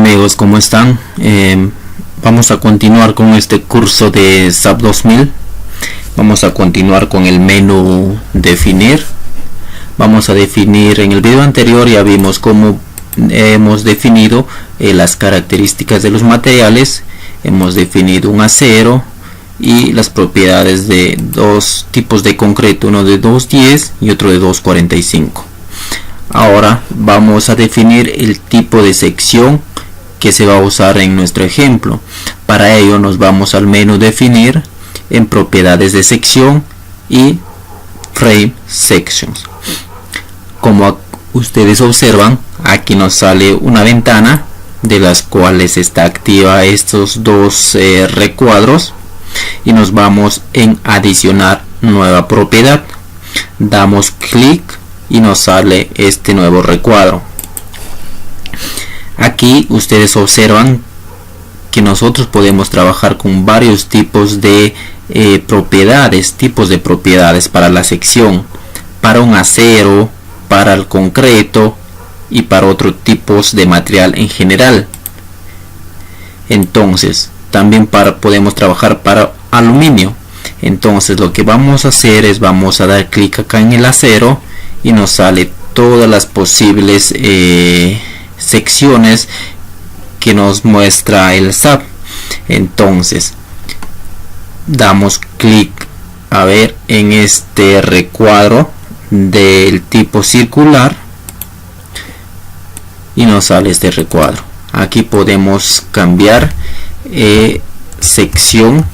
amigos, ¿cómo están? Vamos a continuar con este curso de SAP 2000. Vamos a continuar con el menú definir. Vamos a definir, en el video anterior ya vimos cómo hemos definido las características de los materiales. Hemos definido un acero y las propiedades de dos tipos de concreto, uno de 210 y otro de 245. Ahora vamos a definir el tipo de sección que se va a usar en nuestro ejemplo. Para ello nos vamos al menú definir, en propiedades de sección y frame sections. Como ustedes observan, aquí nos sale una ventana de las cuales está activa estos dos recuadros, y nos vamos en adicionar nueva propiedad. Damos clic y nos sale este nuevo recuadro. Aquí ustedes observan que nosotros podemos trabajar con varios tipos de propiedades para la sección, para un acero, para el concreto y para otros tipos de material en general. Entonces también podemos trabajar para aluminio. Entonces lo que vamos a hacer es vamos a dar clic acá en el acero y nos sale todas las posibles secciones que nos muestra el SAP. Entonces damos clic a ver en este recuadro del tipo circular y nos sale este recuadro. Aquí podemos cambiar sección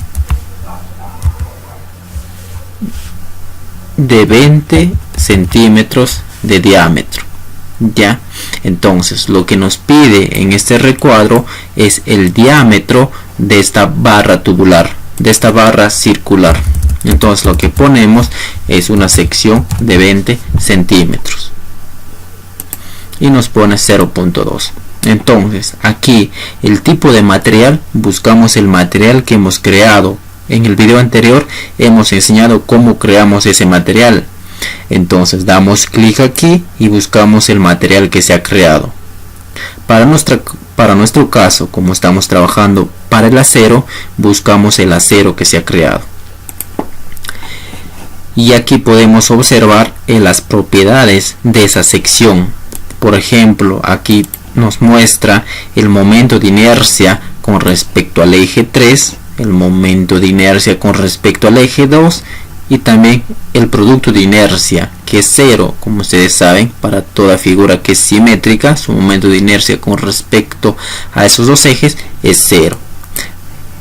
de 20 centímetros de diámetro. Ya, entonces lo que nos pide en este recuadro es el diámetro de esta barra tubular, de esta barra circular. Entonces lo que ponemos es una sección de 20 centímetros y nos pone 0.2. entonces aquí el tipo de material, buscamos el material que hemos creado. En el video anterior hemos enseñado cómo creamos ese material. Entonces damos clic aquí y buscamos el material que se ha creado. Para nuestro caso, como estamos trabajando para el acero, buscamos el acero que se ha creado. Y aquí podemos observar las propiedades de esa sección. Por ejemplo, aquí nos muestra el momento de inercia con respecto al eje 3, el momento de inercia con respecto al eje 2 y también el producto de inercia, que es 0. Como ustedes saben, para toda figura que es simétrica, su momento de inercia con respecto a esos dos ejes es 0.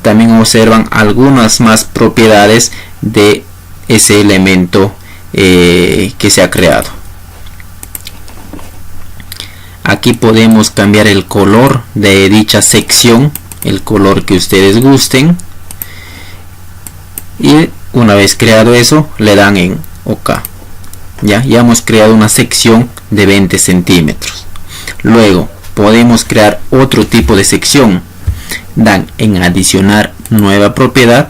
También observan algunas más propiedades de ese elemento que se ha creado. Aquí podemos cambiar el color de dicha sección, el color que ustedes gusten, y una vez creado eso le dan en OK. Ya hemos creado una sección de 20 centímetros. Luego podemos crear otro tipo de sección. Dan en adicionar nueva propiedad.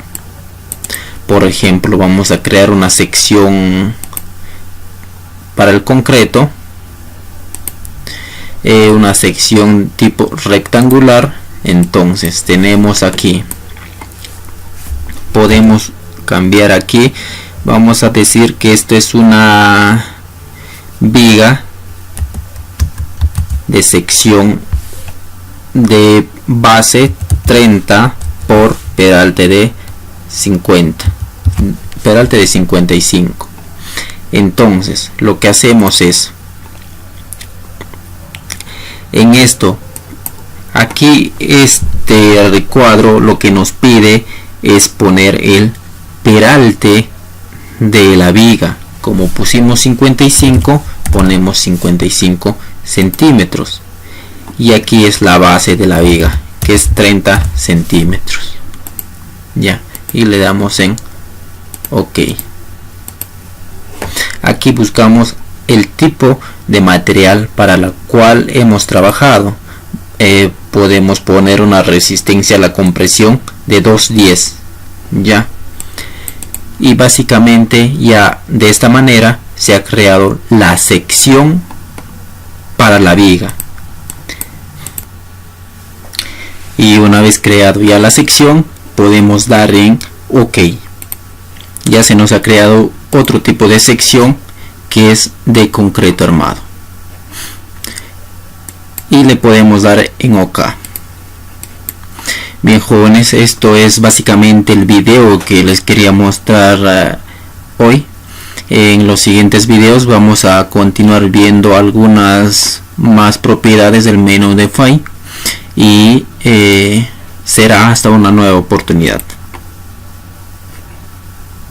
Por ejemplo, vamos a crear una sección para el concreto, una sección tipo rectangular. Entonces tenemos aquí, podemos cambiar aquí, vamos a decir que esto es una viga de sección de base 30 por peralte de 50, peralte de 55. Entonces lo que hacemos es, en esto, aquí este recuadro lo que nos pide es poner el peralte de la viga. Como pusimos 55, ponemos 55 centímetros. Y aquí es la base de la viga, que es 30 centímetros. Ya, y le damos en OK. Aquí buscamos el tipo de material para la cual hemos trabajado. Podemos poner una resistencia a la compresión de 210. Ya, y básicamente ya de esta manera se ha creado la sección para la viga. vez creado ya la sección, podemos dar en OK. Ya se nos ha creado otro tipo de sección que es de concreto armado, y le podemos dar en OK. Bien jóvenes, esto es básicamente el video que les quería mostrar hoy. En los siguientes videos vamos a continuar viendo algunas más propiedades del menú de File, y será hasta una nueva oportunidad.